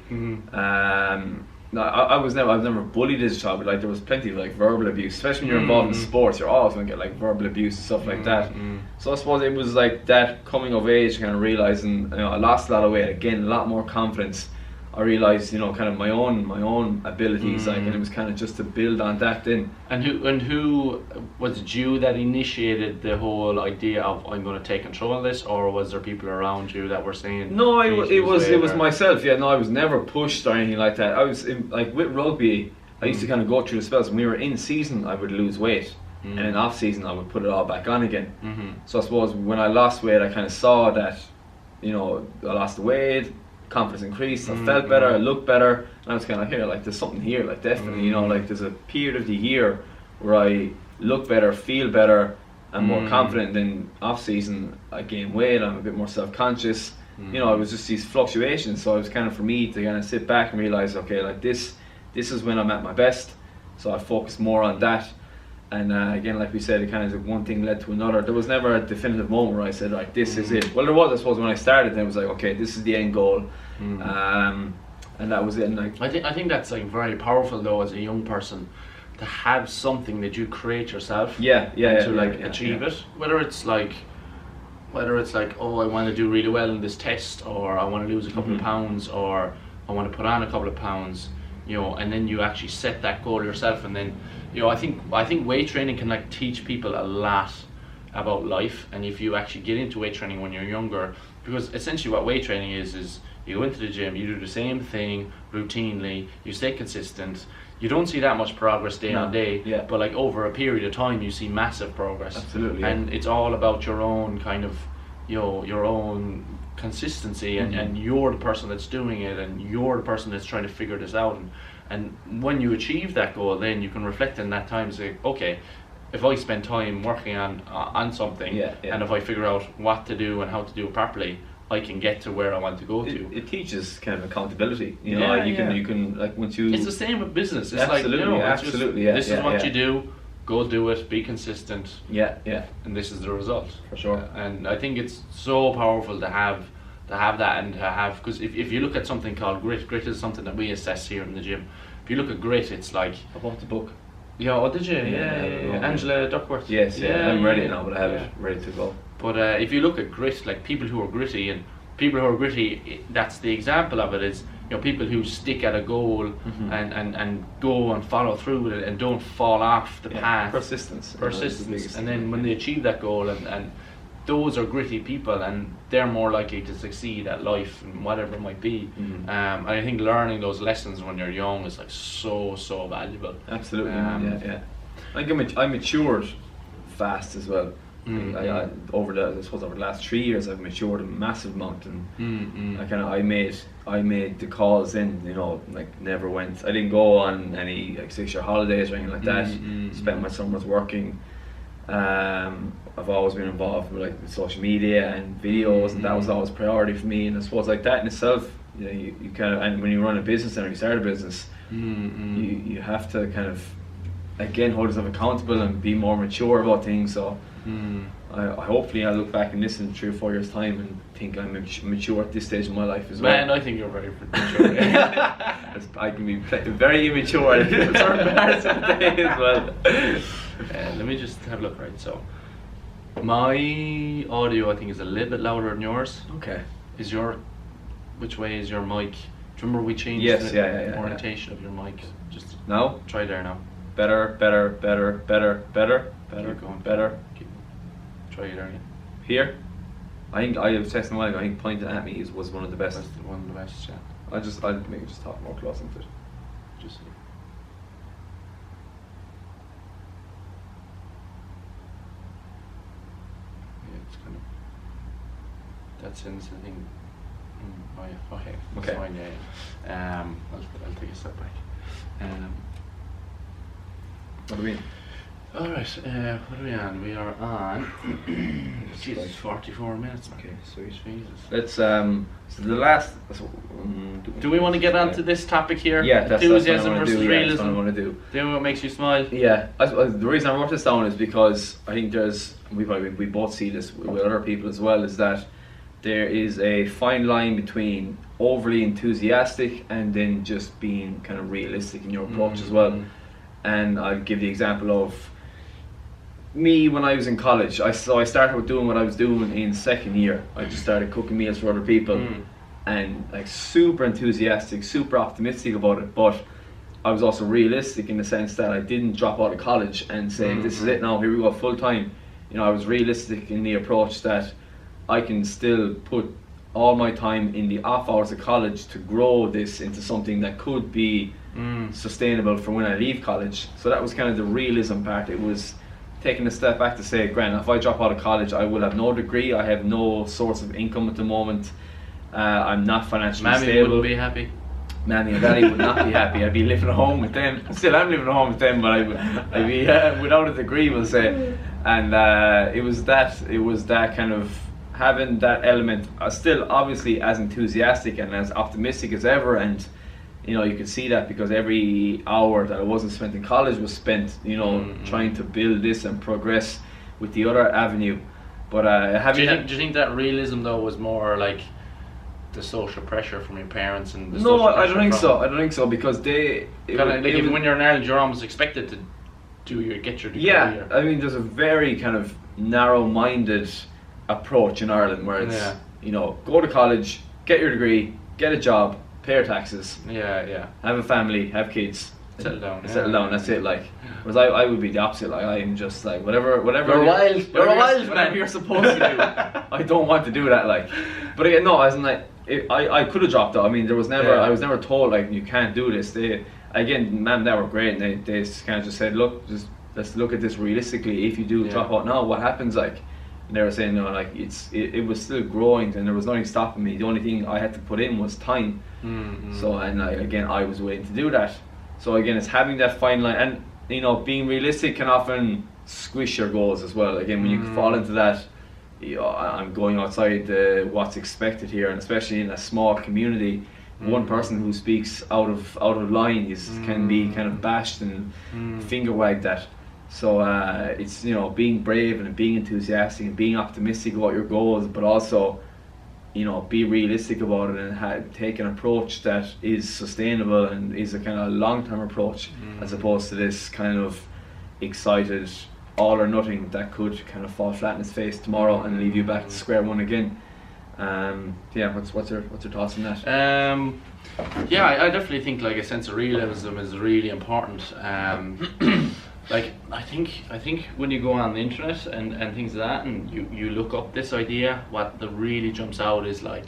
S2: I was never bullied as a child, but like there was plenty of like verbal abuse, especially when you're involved in sports. You're always going to get like verbal abuse and stuff like that. So I suppose it was like that coming of age, kind of realizing I lost a lot of weight, again a lot more confidence. I realized kind of my own abilities, like, and it was kind of just to build on that then.
S1: And who was it, you that initiated the whole idea of I'm going to take control of this, or was there people around you that were saying?
S2: No, it was myself. Yeah, no, I was never pushed or anything like that. I was like with rugby, I used to kind of go through the spells. When we were in season, I would lose weight, and in off season, I would put it all back on again. So I suppose when I lost weight, I kind of saw that, I lost the weight, confidence increased, I felt better, I looked better, and I was kind of here, like there's something here, like definitely, like there's a period of the year where I look better, feel better, I'm more confident. Then off season I gain weight, I'm a bit more self-conscious. It was just these fluctuations. So it was kind of for me to kind of sit back and realize, okay, like this is when I'm at my best. So I focused more on that. And again, like we said, it kind of one thing led to another. There was never a definitive moment where I said, like, this is it. Well, there was, I suppose, when I started. Then it was like, okay, this is the end goal, and that was it. And like,
S1: I think that's like very powerful though, as a young person, to have something that you create yourself. Achieve it. Whether it's like, oh, I want to do really well in this test, or I want to lose a couple of pounds, or I want to put on a couple of pounds, and then you actually set that goal yourself, and then, I think weight training can like teach people a lot about life. And if you actually get into weight training when you're younger, because essentially what weight training is you go into the gym, you do the same thing routinely, you stay consistent. You don't see that much progress day on day, but like over a period of time you see massive progress.
S2: Absolutely.
S1: And it's all about your own kind of, your own consistency, and you're the person that's doing it, and you're the person that's trying to figure this out. And when you achieve that goal, then you can reflect in that time and say, okay, if I spend time working on something, and if I figure out what to do and how to do it properly, I can get to where I want to go to.
S2: It teaches kind of accountability. You can like once you.
S1: It's the same with business. It's
S2: absolutely,
S1: like, this is what you do. Go do it. Be consistent. And this is the result.
S2: For sure.
S1: And I think it's so powerful to have that, and to have, because if you look at something called grit is something that we assess here in the gym. If you look at grit, it's like,
S2: I bought the book.
S1: Yeah, oh, did you? Yeah. Angela Duckworth.
S2: Yes, I'm ready now, but I have it ready to go.
S1: But if you look at grit, like people who are gritty, that's the example of it, is people who stick at a goal and go and follow through with it and don't fall off the path.
S2: Persistence,
S1: and then when they achieve that goal, and those are gritty people, and they're more likely to succeed at life and whatever it might be. And I think learning those lessons when you're young is like so valuable.
S2: Absolutely. I think I matured fast as well. Over the last 3 years, I've matured a massive amount, and I made the calls then. Like never went. I didn't go on any like 6-year holidays or anything like that. Spent my summers working. I've always been involved with like social media and videos, and that was always priority for me. And I suppose like that in itself, you kind of, and when you run a business and you start a business, you have to kind of again hold yourself accountable and be more mature about things. So I hopefully I'll look back and listen in 3 or 4 years time and think I'm mature at this stage of my life as well.
S1: Man, I think you're very mature.
S2: I can be very immature at certain parts of the day as well.
S1: Let me just have a look. Right, so my audio I think is a little bit louder than yours.
S2: Okay.
S1: Which way is your mic? Do you remember we changed the orientation of your mic? Just
S2: now?
S1: Try there now.
S2: Better.
S1: Keep going.
S2: Better.
S1: Try it there again.
S2: Here? I think I was texting a while ago. I think pointing at me was one of the best.
S1: That's one of the best, yeah.
S2: I'll maybe just talk more close into it.
S1: Just. It's kind of, that sends the thing. Oh yeah, okay. That's fine, yeah. I'll take a step back.
S2: What do we mean?
S1: Alright, what are we on? We are on Jesus, 44 minutes.
S2: Okay, sweet.
S1: Jesus.
S2: Let's so the last
S1: do we want to get onto this topic here?
S2: Yeah, that's
S1: enthusiasm
S2: what I
S1: versus realism.
S2: That's what I want to do.
S1: Do what makes you smile.
S2: Yeah, the reason I wrote this down is because I think we both see this with other people as well, is that there is a fine line between overly enthusiastic and then just being kind of realistic in your approach as well. And I'll give the example of me when I was in college. I started doing what I was doing in second year. I just started cooking meals for other people, and like super enthusiastic, super optimistic about it. But I was also realistic in the sense that I didn't drop out of college and say this is it now, here we go full time. I was realistic in the approach that I can still put all my time in the off hours of college to grow this into something that could be sustainable for when I leave college. So that was kind of the realism part. It was taking a step back to say, Grant, if I drop out of college, I will have no degree, I have no source of income at the moment, I'm not financially stable.
S1: Mammy wouldn't be happy.
S2: Mammy and Daddy would not be happy. I'd be living at home with them. Still, I'm living at home with them, but I'd be without a degree, we'll say. And it was that kind of having that element. Still, obviously, as enthusiastic and as optimistic as ever, and you could see that because every hour that I wasn't spent in college was spent, trying to build this and progress with the other avenue. But do you
S1: think that realism though was more like the social pressure from your parents and the
S2: No, I don't think so. I don't think so because
S1: even when you're in Ireland, you're almost expected to get your degree.
S2: Yeah, I mean, there's a very kind of narrow-minded approach in Ireland where it's go to college, get your degree, get a job, pay your taxes, have a family, have kids,
S1: settle down.
S2: That's it. Like, whereas I would be the opposite. Like, I'm just like whatever.
S1: You're wild. You're a wild man.
S2: Whatever you're supposed to do. I don't want to do that. Like, but again, no, as in like. I could have dropped out. I mean, I was never told like you can't do this. Mom and Dad were great, and they kind of just said, look, let's look at this realistically. If you do drop out now, what happens? Like, and they were saying, like it was still growing, and there was nothing stopping me. The only thing I had to put in was time. So I was willing to do that. So again, it's having that fine line, and being realistic can often squish your goals as well. Again, when you fall into that. I'm going outside what's expected here, and especially in a small community, one person who speaks out of line can be kind of bashed and finger wagged at. So it's being brave and being enthusiastic and being optimistic about your goals, but also be realistic about it and take an approach that is sustainable and is a kind of long-term approach as opposed to this kind of excited all or nothing that could kind of fall flat in its face tomorrow and leave you back to square one again. What's your thoughts on that?
S1: I definitely think like a sense of realism is really important. Like I think when you go on the internet and things like that, and you look up this idea, what that really jumps out is like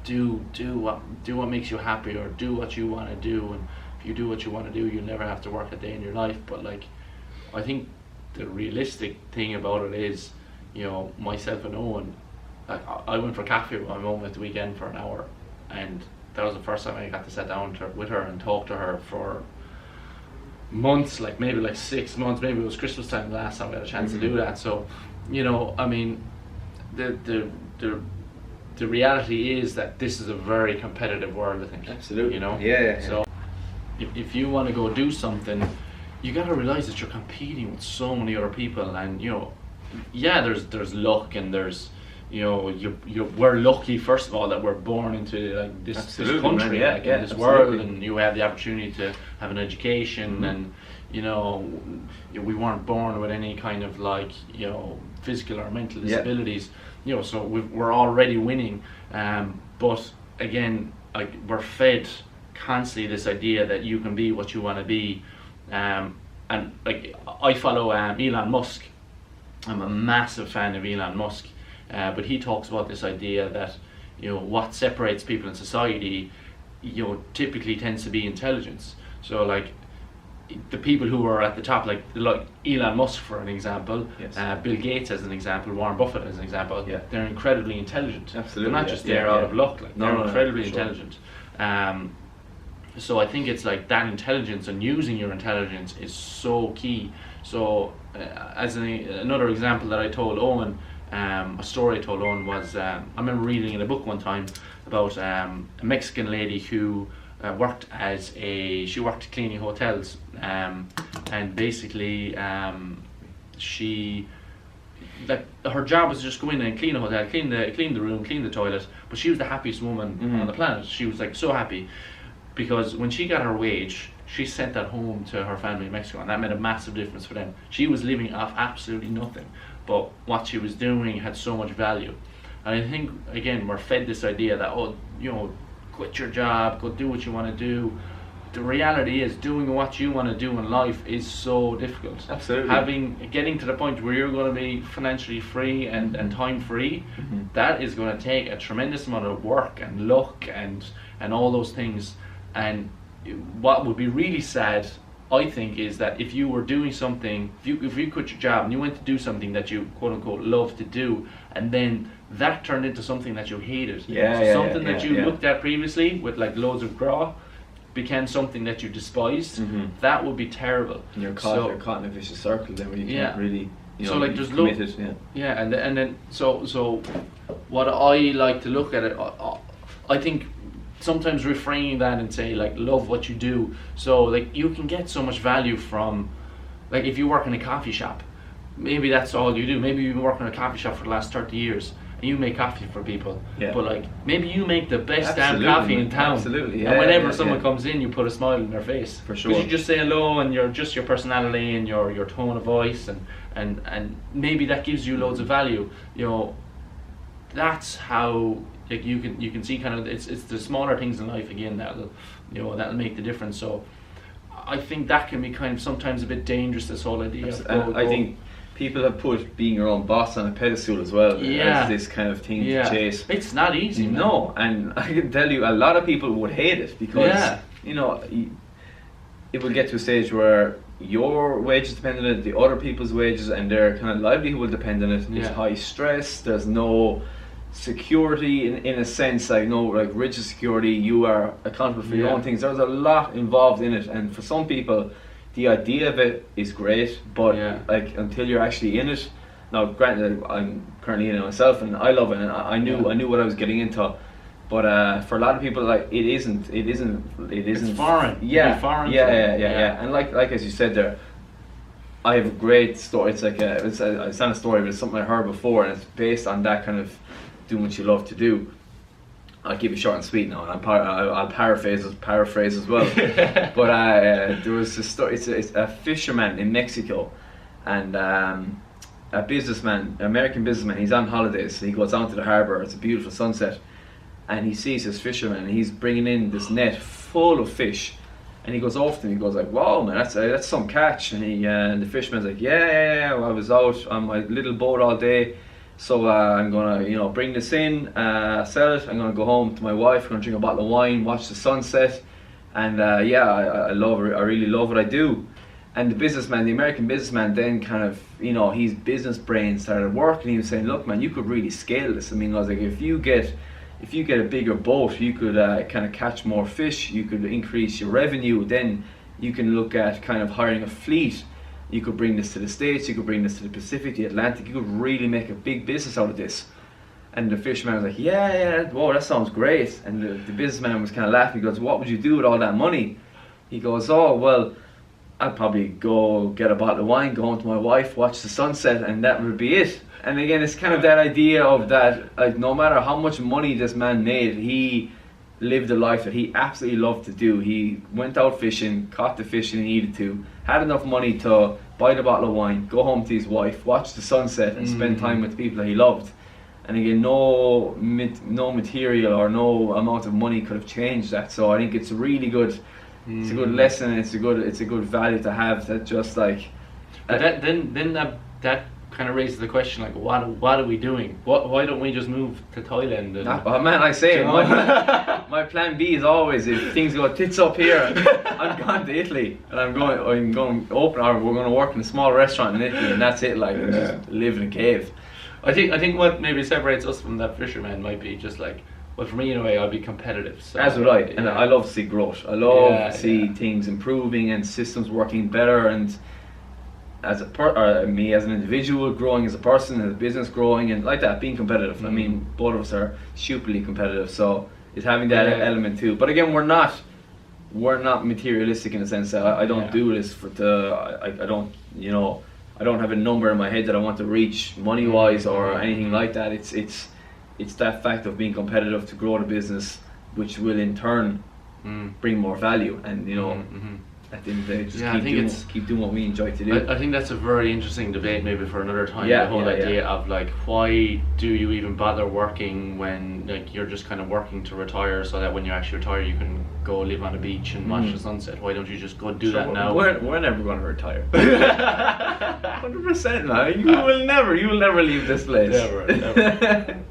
S1: do what makes you happy, or do what you want to do, and if you do what you want to do, you'll never have to work a day in your life. But like, I think the realistic thing about it is, myself and Owen, like I went for coffee with my mum at the weekend for an hour, and that was the first time I got to sit down with her and talk to her for months, like maybe like 6 months, maybe it was Christmas time the last time I had a chance to do that. So, I mean, the reality is that this is a very competitive world, I think.
S2: Absolutely.
S1: So if you want to go do something, you got to realize that you're competing with so many other people, and there's luck, and there's we're lucky first of all that we're born into like this country, in this world, and you have the opportunity to have an education, and we weren't born with any kind of like physical or mental disabilities, so we're already winning, but again, like, we're fed constantly this idea that you can be what you want to be. And like, I follow Elon Musk. I'm a massive fan of Elon Musk, but he talks about this idea that what separates people in society typically tends to be intelligence. So like, the people who are at the top, like Elon Musk for an example, Bill Gates as an example, Warren Buffett as an example, they're incredibly intelligent.
S2: Absolutely.
S1: They're not just there out of luck, like they're incredibly intelligent. So I think it's like that intelligence, and using your intelligence is so key. So as another example that I told Owen, a story I told Owen was, I remember reading in a book one time about a Mexican lady who worked cleaning hotels, and basically her job was just go in and clean a hotel, clean the room, clean the toilet, but she was the happiest woman on the planet. She was like so happy, because when she got her wage, she sent that home to her family in Mexico, and that made a massive difference for them. She was living off absolutely nothing, but what she was doing had so much value. And I think, again, we're fed this idea that, quit your job, go do what you want to do. the reality is doing what you want to do in life is so difficult.
S2: Absolutely.
S1: Getting to the point where you're going to be financially free and time free, that is going to take a tremendous amount of work and luck and all those things. And what would be really sad, I think, is that if you were doing something, if you quit your job and you went to do something that you quote unquote love to do, and then that turned into something that you hated, something that you looked at previously with like loads of graw became something that you despised, that would be terrible.
S2: And you're caught in a vicious circle then where you can't really,
S1: so like there's
S2: committed.
S1: And then so what I like to look at it, I think sometimes refraining that and say like love what you do. So like you can get so much value from, like if you work in a coffee shop, maybe that's all you do. Maybe you've been working in a coffee shop for the last 30 years and you make coffee for people. But like maybe you make the best damn coffee in town.
S2: Absolutely.
S1: And whenever someone comes in, you put a smile on their face.
S2: For sure.
S1: Because you just say hello and your personality and your tone of voice and maybe that gives you loads of value. You know, that's how like you can see kind of it's the smaller things in life again that'll make the difference. So I think that can be kind of sometimes a bit dangerous, this whole idea.
S2: I think people have put being your own boss on a pedestal as well as this kind of thing to chase.
S1: It's not easy.
S2: No, and I can tell you a lot of people would hate it because you know it will get to a stage where your wages depend on it, the other people's wages and their kind of livelihood will depend on it. There's high stress, there's no security in a sense, like no like rigid security. You are accountable for your own things. There's a lot involved in it, and for some people the idea of it is great, but like until you're actually in it. Now granted, I'm currently in it myself and I love it, and I knew what I was getting into, but for a lot of people, like it isn't
S1: it's foreign. Foreign.
S2: And like as you said there, I have a great story. It's like it's not a story, but it's something I heard before, and it's based on that kind of doing what you love to do. I'll keep it short and sweet now, and I'll paraphrase as well. But there was a story. It's a fisherman in Mexico, and a businessman, American businessman. He's on holidays. So he goes down to the harbour. It's a beautiful sunset, and he sees this fisherman. And he's bringing in this net full of fish, and he goes off to him. He goes like, "Wow, man, that's some catch." And the fisherman's like, "Yeah. Well, I was out on my little boat all day. So I'm gonna, bring this in, sell it. I'm gonna go home to my wife. I'm gonna drink a bottle of wine, watch the sunset, and I really love what I do." And the American businessman, then kind of, his business brain started working. He was saying, "Look, man, you could really scale this. I mean, I was like, if you get a bigger boat, you could kind of catch more fish. You could increase your revenue. Then you can look at kind of hiring a fleet. You could bring this to the States, you could bring this to the Pacific, the Atlantic, you could really make a big business out of this." And the fisherman was like, yeah, whoa, that sounds great. And the businessman was kind of laughing. He goes, "What would you do with all that money?" He goes, "Oh, well, I'd probably go get a bottle of wine, go home to my wife, watch the sunset, and that would be it." And again, it's kind of that idea of that, like, no matter how much money this man made, he lived a life that he absolutely loved to do. He went out fishing, caught the fish he needed to, had enough money to buy the bottle of wine, go home to his wife, watch the sunset, and spend time with the people that he loved. And again, no material or no amount of money could have changed that. So I think it's a really good, it's a good lesson. It's a good value to have. That just like,
S1: but that kind of raises the question, like, what are we doing? Why don't we just move to Thailand?
S2: Oh man, I say my plan B is always, if things go tits up here, I'm going to Italy, and I'm going open, or we're going to work in a small restaurant in Italy, and that's it. Like, just live in a cave.
S1: I think what maybe separates us from that fisherman might be just like, well, for me in a way, I'll be competitive. So,
S2: as would I, and I love to see growth. I love to see things improving and systems working better, and as me as an individual growing as a person, as a business growing, and like that, being competitive. I mean, both of us are stupidly competitive, so it's having that element too. But again, we're not materialistic in the sense that I don't do this I don't have a number in my head that I want to reach money wise or anything like that. It's that fact of being competitive to grow the business, which will in turn bring more value, and at the end of the day. Just keep doing what we enjoy to do.
S1: I think that's a very interesting debate, maybe for another time. The whole idea of like, why do you even bother working when like you're just kind of working to retire, so that when you actually retire you can go live on a beach and watch the sunset? Why don't you just go do that now?
S2: We're never going to retire. 100%, man. You will never leave this place.
S1: Never.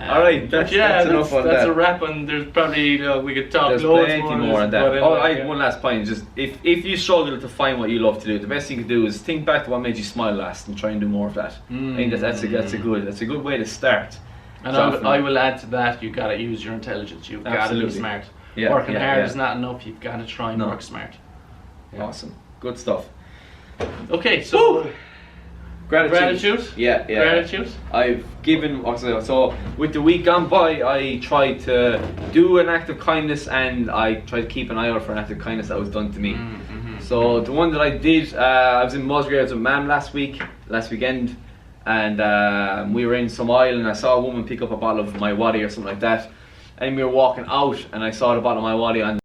S2: All right, that's enough on that.
S1: That's a wrap, and there's probably we could talk
S2: there's
S1: loads
S2: plenty more on that. I have one last point. Just if you struggle to find what you love to do, the best thing you can do is think back to what made you smile last and try and do more of that. I think that's a good way to start.
S1: And I will add to that, you gotta use your intelligence. You've got to be smart. Working hard is not enough. You've got to try and work smart.
S2: Awesome, good stuff.
S1: Okay, so.
S2: Woo! Gratitude. Yeah.
S1: Gratitude.
S2: I've given. So with the week gone by, I tried to do an act of kindness, and I tried to keep an eye out for an act of kindness that was done to me. So the one that I did, I was in Musgraves with Mam last weekend, and we were in some aisle, and I saw a woman pick up a bottle of my waddy or something like that. And we were walking out, and I saw the bottle of my waddy on